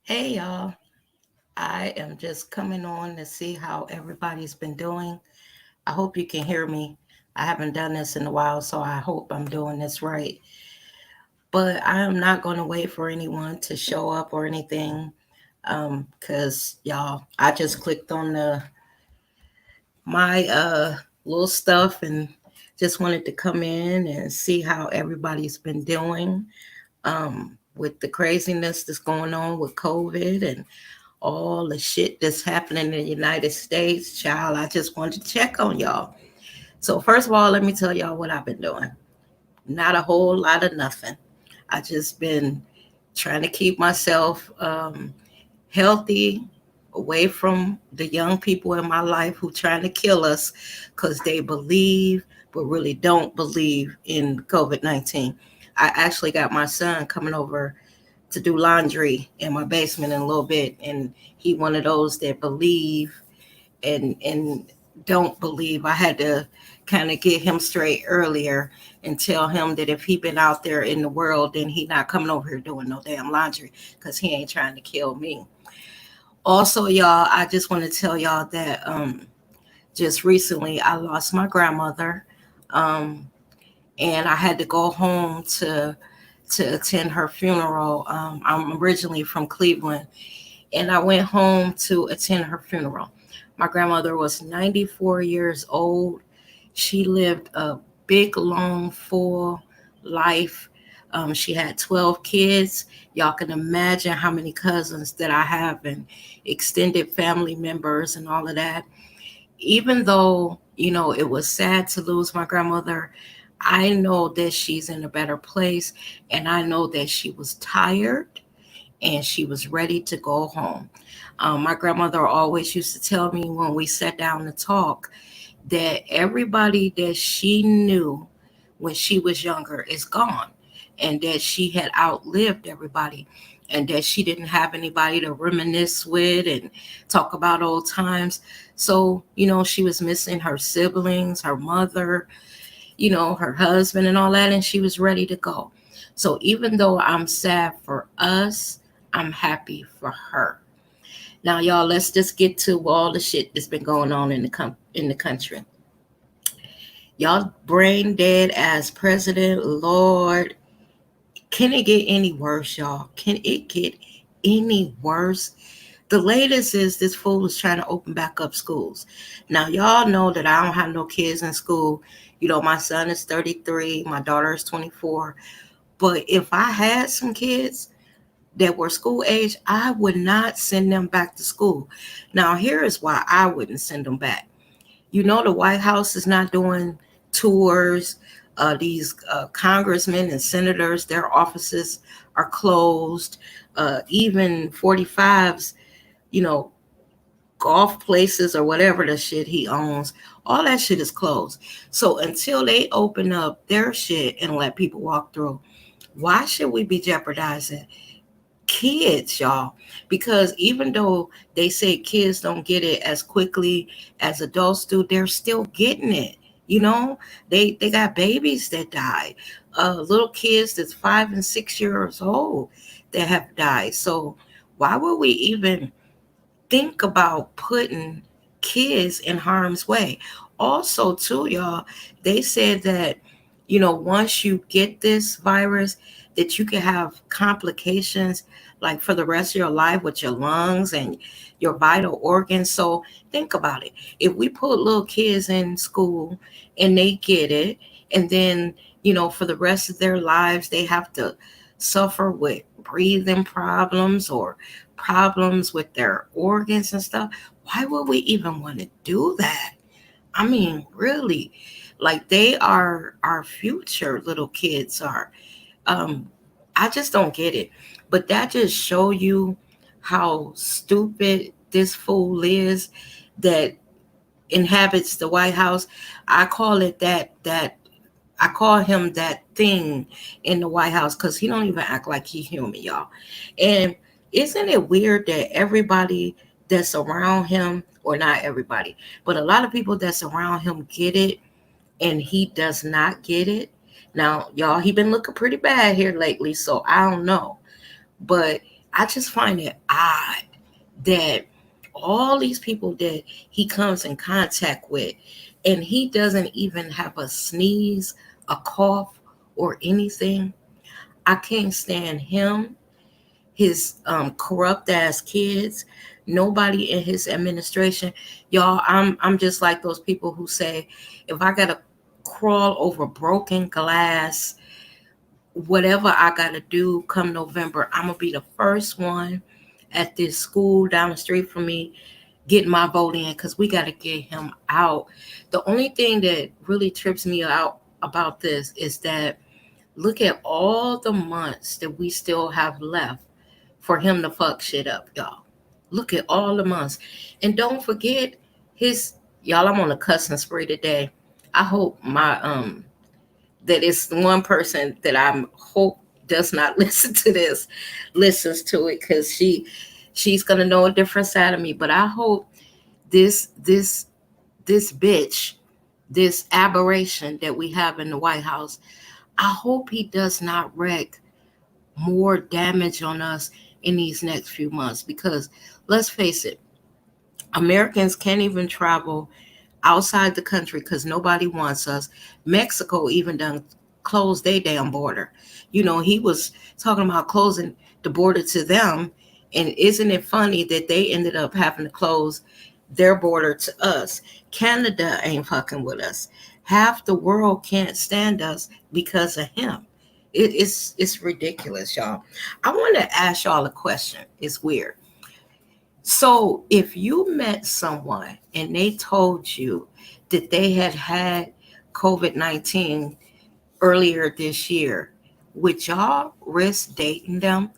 Hey y'all, I am just coming on to see how everybody's been doing. I hope you can hear me. I haven't done this in a while, so I hope I'm doing this right. But I am not going to wait for anyone to show up or anything because y'all, I just clicked on my little stuff and just wanted to come in and see how everybody's been doing with the craziness that's going on with COVID and all the shit that's happening in the United States, child. I just wanted to check on y'all. So, first of all, let me tell y'all what I've been doing. Not a whole lot of nothing. I just been trying to keep myself healthy, away from the young people in my life who trying to kill us because they believe but really don't believe in COVID-19. I actually got my son coming over to do laundry in my basement in a little bit, and he one of those that believe and don't believe. I had to kind of get him straight earlier and tell him that if he been out there in the world, then he not coming over here doing no damn laundry because he ain't trying to kill me. Also, y'all, I just want to tell y'all that just recently I lost my grandmother, um, and I had to go home to attend her funeral. I'm originally from Cleveland, and I went home to attend her funeral. My grandmother was 94 years old. She lived a big, long, full life. She had 12 kids. Y'all can imagine how many cousins that I have and extended family members and all of that. Even though, it was sad to lose my grandmother, I know that she's in a better place, and I know that she was tired and she was ready to go home. My grandmother always used to tell me when we sat down to talk that everybody that she knew when she was younger is gone, and that she had outlived everybody, and that she didn't have anybody to reminisce with and talk about old times. So, she was missing her siblings, her mother, her husband, and all that, and she was ready to go. So, even though I'm sad for us, I'm happy for her. Now, y'all, let's just get to all the shit that's been going on in the country. Y'all brain dead as president. Lord, can it get any worse, y'all? Can it get any worse? The latest is this fool is trying to open back up schools. Now, y'all know that I don't have no kids in school. My son is 33, my daughter is 24. But if I had some kids that were school age, I would not send them back to school. Now, here is why I wouldn't send them back. The White House is not doing tours. These congressmen and senators, their offices are closed. Even 45s, you know, golf places or whatever the shit he owns, all that shit is closed. So until they open up their shit and let people walk through, why should we be jeopardizing kids, y'all? Because even though they say kids don't get it as quickly as adults do, they're still getting it. They got babies that died, little kids that's 5 and 6 years old that have died. So why would we even think about putting kids in harm's way? Also, too, y'all, they said that, once you get this virus, that you can have complications like for the rest of your life with your lungs and your vital organs. So think about it. If we put little kids in school and they get it, and then, for the rest of their lives, they have to suffer with breathing problems or problems with their organs and stuff, why would we even want to do that? I mean, really, like they are our future, little kids are. Um, I just don't get it. But that just show you how stupid this fool is that inhabits the White House. I call it that I call him that thing in the White House because he don't even act like he human, y'all. And isn't it weird that everybody that's around him, or not everybody, but a lot of people that's around him get it, and he does not get it? Now, y'all, he been looking pretty bad here lately, so I don't know. But I just find it odd that all these people that he comes in contact with, and he doesn't even have a sneeze, a cough, or anything. I can't stand him, his corrupt ass kids, nobody in his administration. Y'all, I'm just like those people who say, if I gotta crawl over broken glass, whatever I gotta do come November, I'm gonna be the first one at this school down the street from me getting my vote in, because we gotta get him out. The only thing that really trips me out about this is that look at all the months that we still have left for him to fuck shit up, y'all. Look at all the months. And don't forget his, y'all, I'm on a cussing spree today. I hope my that it's the one person that I hope does not listen to this, listens to it, because she's gonna know a different side of me. But I hope this bitch, this aberration that we have in the White House, I hope he does not wreak more damage on us in these next few months, because let's face it, Americans can't even travel outside the country because nobody wants us. Mexico even done closed their damn border. You know, he was talking about closing the border to them. And isn't it funny that they ended up having to close their border to us? Canada ain't fucking with us. Half the world can't stand us because of him. It's ridiculous, y'all. I want to ask y'all a question. It's weird. So, if you met someone and they told you that they had COVID-19 earlier this year, would y'all risk dating them?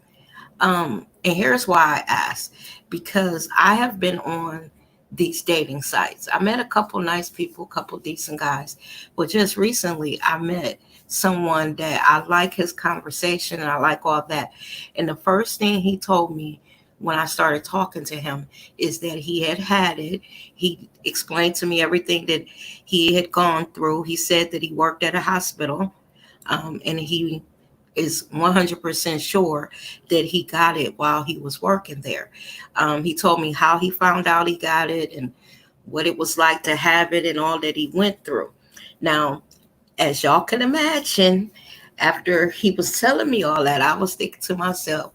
And here's why I ask, because I have been on these dating sites. I met a couple nice people, a couple decent guys, but just recently I met someone that I like his conversation and I like all that. And the first thing he told me when I started talking to him is that he had it. He explained to me everything that he had gone through. He said that he worked at a hospital, and he is 100% sure that he got it while he was working there. He told me how he found out he got it and what it was like to have it and all that he went through. Now, as y'all can imagine, after he was telling me all that, I was thinking to myself,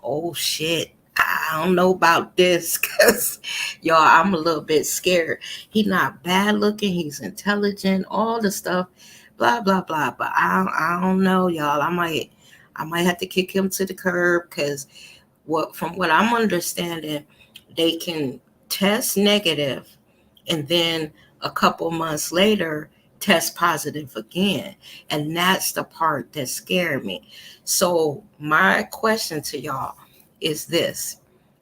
oh shit, I don't know about this, because y'all, I'm a little bit scared. He's not bad looking, he's intelligent, all the stuff, blah blah blah. But I don't know, y'all. I might have to kick him to the curb, because from what I'm understanding, they can test negative and then a couple months later test positive again. And that's the part that scared me. So my question to y'all is this: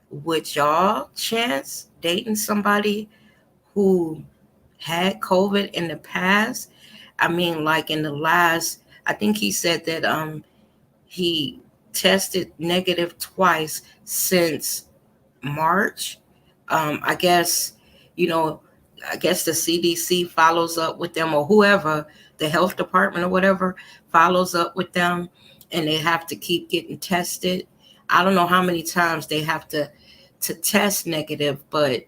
would y'all chance dating somebody who had COVID in the past? I mean, like in the last, I think he said that he tested negative twice since March. I guess, you know, I guess the CDC follows up with them, or whoever, the health department or whatever, follows up with them, and they have to keep getting tested. I don't know how many times they have to test negative, but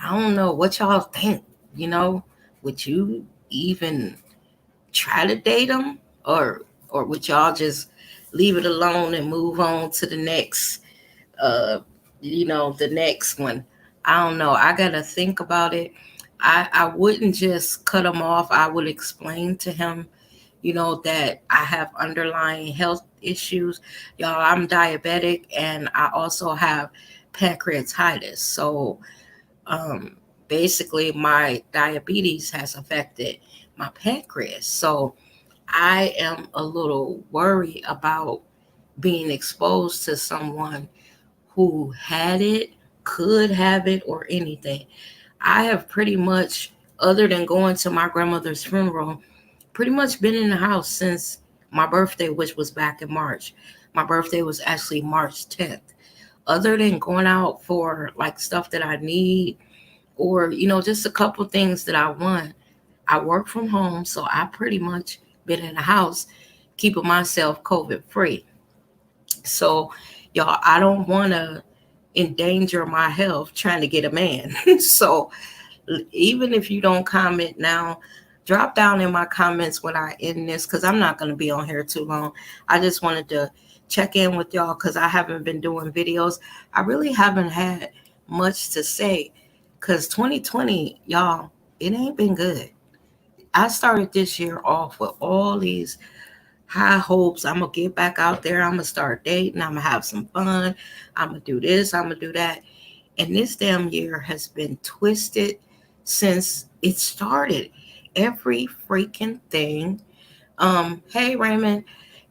I don't know what y'all think. You know, would you even try to date them, or would y'all just leave it alone and move on to the next, uh the next one? I don't know, I gotta think about it. I wouldn't just cut him off. I would explain to him, that I have underlying health issues. Y'all, I'm diabetic and I also have pancreatitis. So um basically my diabetes has affected my pancreas. So I am a little worried about being exposed to someone who had it, could have it, or anything. I have pretty much, other than going to my grandmother's funeral, pretty much been in the house since my birthday, which was back in March. My birthday was actually March 10th. Other than going out for like stuff that I need, or, just a couple things that I want, I work from home. So I pretty much been in the house keeping myself COVID free. So Y'all, I don't want to endanger my health trying to get a man. So even if you don't comment now, drop down in my comments when I end this, because I'm not going to be on here too long. I just wanted to check in with y'all because I haven't been doing videos. I really haven't had much to say because 2020, y'all, it ain't been good. I started this year off with all these high hopes. I'm gonna get back out there. I'm gonna start dating. I'm gonna have some fun. I'm gonna do this. I'm gonna do that. And this damn year has been twisted since it started. Every freaking thing. Hey Raymond,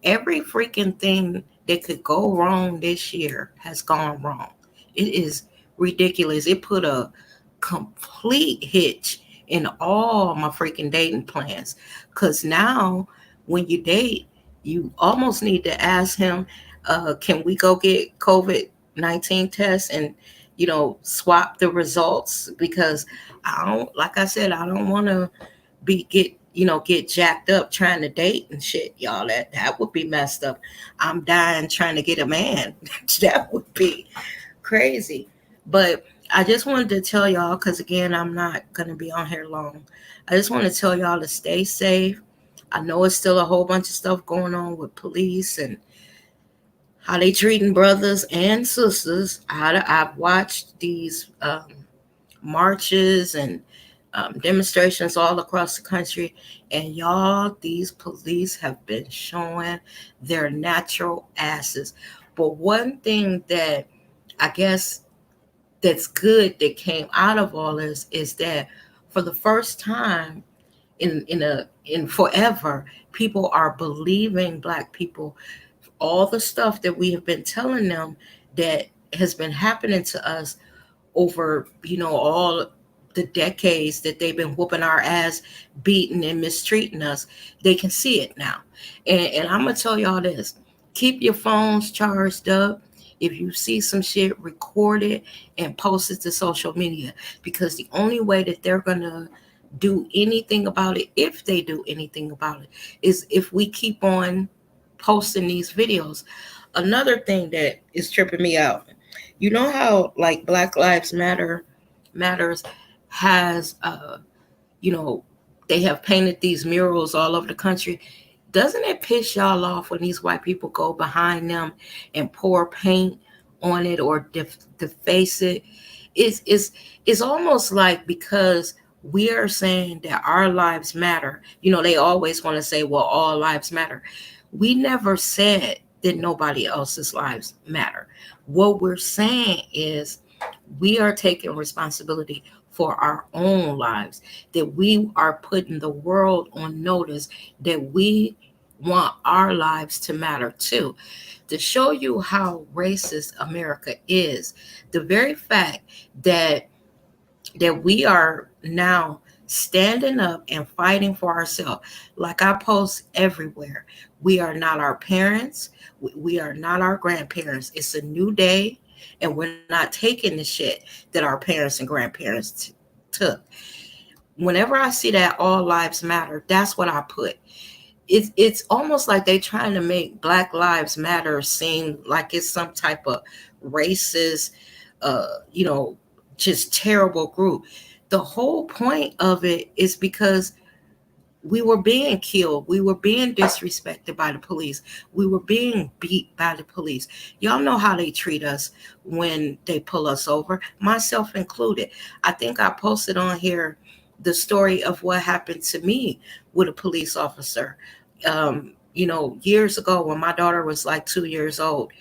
every freaking thing that could go wrong this year has gone wrong. It is ridiculous. It put a complete hitch in all my freaking dating plans. Cause now when you date, you almost need to ask him, can we go get COVID-19 tests and swap the results? Because I don't, like I said, I don't want to get jacked up trying to date and shit, y'all. That would be messed up. I'm dying trying to get a man. That would be crazy. But I just wanted to tell y'all, because again, I'm not gonna be on here long. I just want to tell y'all to stay safe. I know it's still a whole bunch of stuff going on with police and how they treating brothers and sisters. I've watched these marches and demonstrations all across the country. And y'all, these police have been showing their natural asses. But one thing that I guess that's good that came out of all this is that for the first time in forever, people are believing black people. All the stuff that we have been telling them that has been happening to us over, all the decades that they've been whooping our ass, beating and mistreating us, they can see it now. And I'm gonna tell y'all this: keep your phones charged up. If you see some shit, record it and post it to social media, because the only way that they're gonna do anything about it, if they do anything about it, is if we keep on posting these videos. Another thing that is tripping me out, you know how like Black Lives Matters has you know they have painted these murals all over the country. Doesn't it piss y'all off when these white people go behind them and pour paint on it or deface it? It's almost like, because we are saying that our lives matter. They always want to say, well, all lives matter. We never said that nobody else's lives matter. What we're saying is we are taking responsibility for our own lives, that we are putting the world on notice that we want our lives to matter too. To show you how racist America is, the very fact that we are now standing up and fighting for ourselves. Like I post everywhere, we are not our parents, we are not our grandparents. It's a new day, and we're not taking the shit that our parents and grandparents took. Whenever I see that all lives matter, that's what I put. It's almost like they trying to make Black Lives Matter seem like it's some type of racist, uh, you know, just terrible group. The whole point of it is because we were being killed. We were being disrespected by the police. We were being beat by the police. Y'all know how they treat us when they pull us over, myself included. I think I posted on here the story of what happened to me with a police officer. Years ago when my daughter was like 2 years old.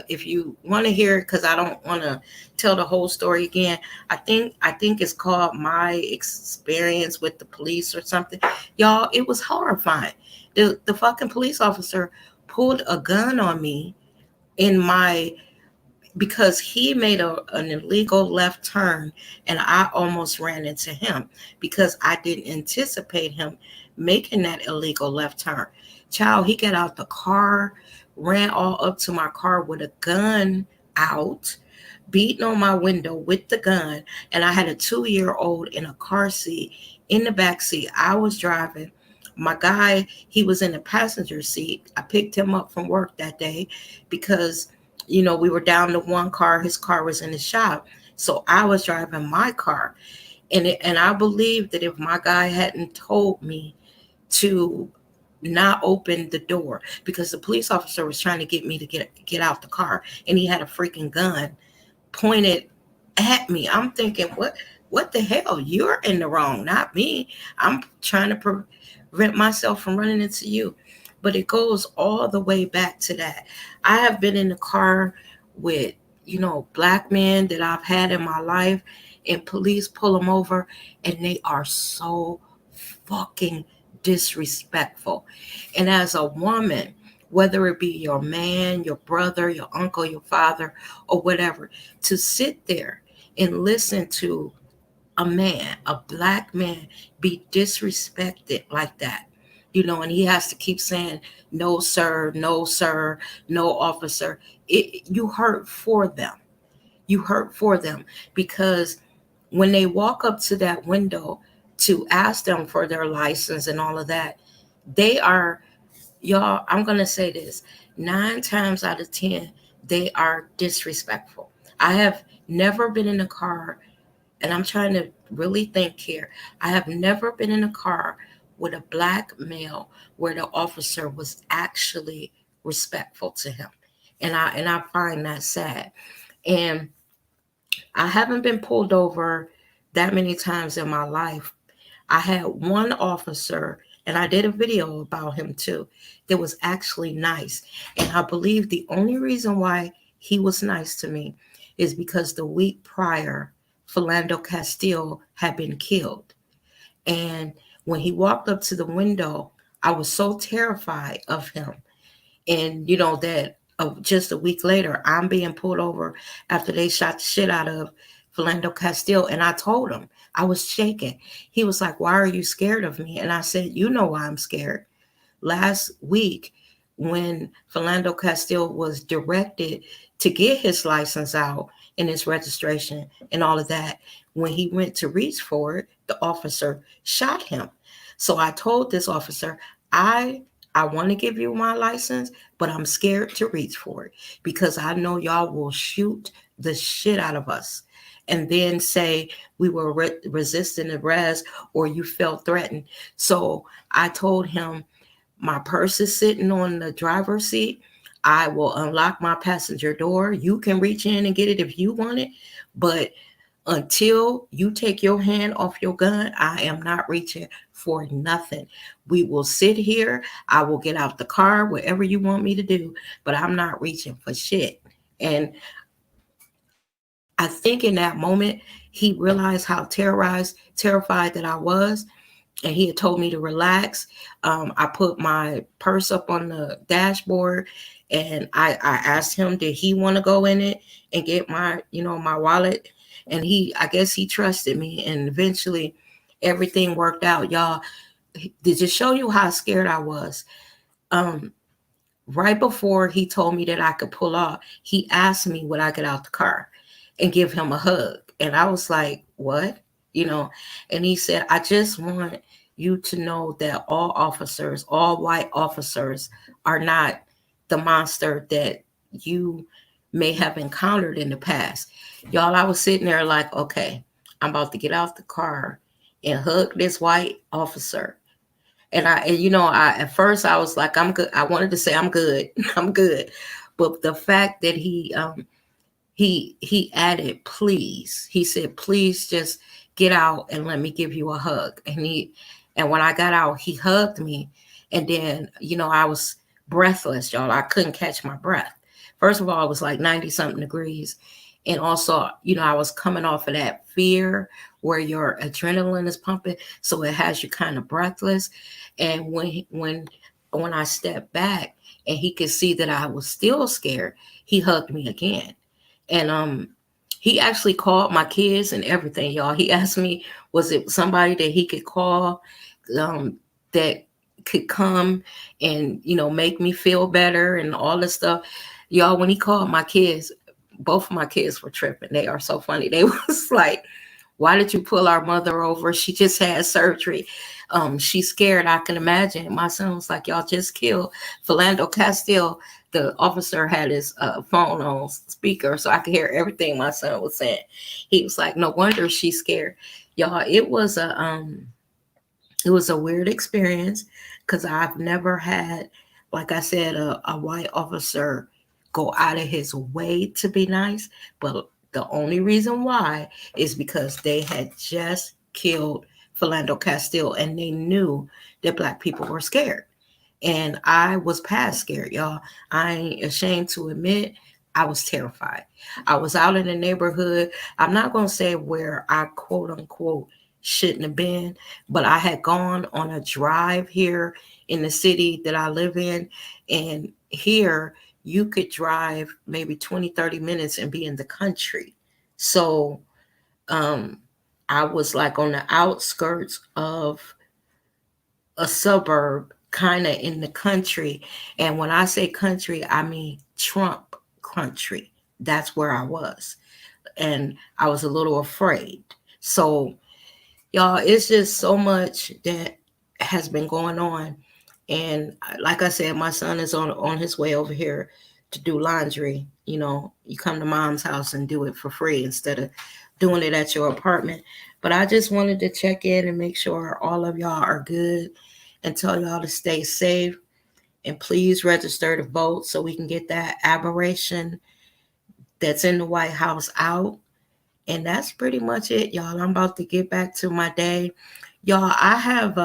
If you want to hear it, because I don't want to tell the whole story again. I think it's called My Experience with the Police or something. Y'all, it was horrifying. The fucking police officer pulled a gun on me in my because he made an illegal left turn, and I almost ran into him because I didn't anticipate him making that illegal left turn. Child, he got out the car, ran all up to my car with a gun out, beating on my window with the gun, and I had a 2-year-old in a car seat in the back seat. I was driving. My guy, he was in the passenger seat. I picked him up from work that day because We were down to one car. His car was in the shop. So I was driving my car. And I believe that if my guy hadn't told me to not open the door, because the police officer was trying to get me to get out the car, and he had a freaking gun pointed at me. I'm thinking, what the hell? You're in the wrong, not me. I'm trying to prevent myself from running into you. But it goes all the way back to that. I have been in the car with, black men that I've had in my life, and police pull them over, and they are so fucking disrespectful. And as a woman, whether it be your man, your brother, your uncle, your father, or whatever, to sit there and listen to a man, a black man, be disrespected like that, and he has to keep saying, no, sir, no, sir, no, officer. You hurt for them. You hurt for them because when they walk up to that window to ask them for their license and all of that, they are, y'all, I'm going to say this, 9 times out of 10, they are disrespectful. I have never been in a car, and I'm trying to really think here. I have never been in a car with a black male where the officer was actually respectful to him. And I find that sad. And I haven't been pulled over that many times in my life. I had one officer, and I did a video about him too, that was actually nice. And I believe the only reason why he was nice to me is because the week prior, Philando Castile had been killed. And when he walked up to the window, I was so terrified of him. And that just a week later, I'm being pulled over after they shot the shit out of Philando Castile. And I told him, I was shaking. He was like, why are you scared of me? And I said, you know why I'm scared. Last week, when Philando Castile was directed to get his license out and his registration and all of that, when he went to reach for it, the officer shot him. So I told this officer, I want to give you my license, but I'm scared to reach for it because I know y'all will shoot the shit out of us and then say we were resisting arrest or you felt threatened. So I told him, my purse is sitting on the driver's seat. I will unlock my passenger door. You can reach in and get it if you want it. But until you take your hand off your gun, I am not reaching for nothing. We will sit here. I will get out the car, whatever you want me to do, but I'm not reaching for shit. And I think in that moment, he realized how terrified that I was, and he had told me to relax. I put my purse up on the dashboard, and I asked him, did he want to go in it and get my wallet? And I guess he trusted me, and eventually everything worked out, y'all. Did just show you how scared I was. Um, right before he told me that I could pull off, he asked me would I get out the car and give him a hug. And I was like, what? And he said, I just want you to know that all white officers are not the monster that you may have encountered in the past. Y'all, I was sitting there like, okay, I'm about to get out the car and hug this white officer. And at first I was like, I'm good. I wanted to say I'm good. I'm good. But the fact that he added, please, he said, please just get out and let me give you a hug. And when I got out, he hugged me. And then, I was breathless, y'all. I couldn't catch my breath. First of all, it was like 90 something degrees. And also, I was coming off of that fear where your adrenaline is pumping. So it has you kind of breathless. And when I stepped back and he could see that I was still scared, he hugged me again. And he actually called my kids and everything, y'all. He asked me, was it somebody that he could call that could come and, make me feel better and all this stuff. Y'all, when he called my kids, both of my kids were tripping. They are so funny. They was like, why did you pull our mother over? She just had surgery. She's scared. I can imagine. My son was like, y'all just killed Philando Castile. the officer had his phone on speaker, so I could hear everything my son was saying. He was like, "No wonder she's scared." Y'all, it was a weird experience because I've never had, like I said, a white officer go out of his way to be nice. But the only reason why is because they had just killed Philando Castile and they knew that black people were scared. And I was past scared, y'all. I ain't ashamed to admit I was terrified. I was out in the neighborhood. I'm not going to say where I quote unquote shouldn't have been, but I had gone on a drive here in the city that I live in. And here you could drive maybe 20, 30 minutes and be in the country. So um, I was like on the outskirts of a suburb, kind of in the country. And when I say country, I mean Trump country. That's where I was. And I was a little afraid. So, y'all, it's just so much that has been going on. And like I said, my son is on his way over here to do laundry. You know, you come to mom's house and do it for free instead of doing it at your apartment. But I just wanted to check in and make sure all of y'all are good and tell y'all to stay safe and please register to vote so we can get that aberration that's in the White House out. And that's pretty much it, y'all. I'm about to get back to my day. Y'all, I have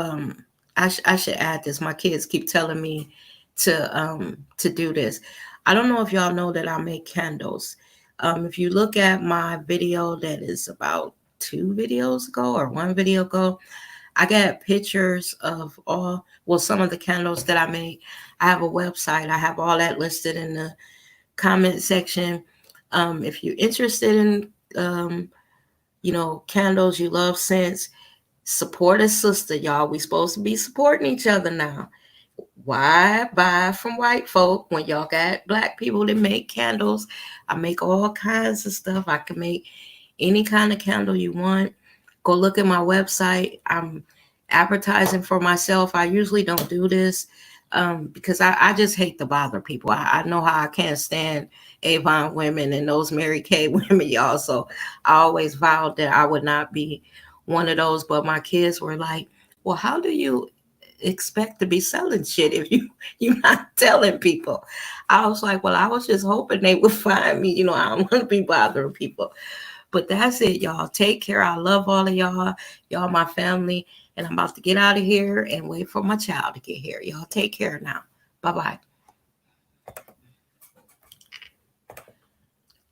I should add this. My kids keep telling me to do this. I don't know if y'all know that I make candles. If you look at my video that is about 2 videos ago or 1 video ago, I got pictures of some of the candles that I make. I have a website. I have all that listed in the comment section. If you're interested in, candles, you love scents, support a sister, y'all. We supposed to be supporting each other now. Why buy from white folk when y'all got black people that make candles? I make all kinds of stuff. I can make any kind of candle you want. Go look at my website. I'm advertising for myself. I usually don't do this because I just hate to bother people. I know how I can't stand Avon women and those Mary Kay women, y'all. So I always vowed that I would not be one of those. But my kids were like, well, how do you expect to be selling shit if you're not telling people? I was like, well, I was just hoping they would find me. I don't want to be bothering people. But that's it, y'all. Take care. I love all of y'all. Y'all my family. And I'm about to get out of here and wait for my child to get here. Y'all take care now. Bye-bye.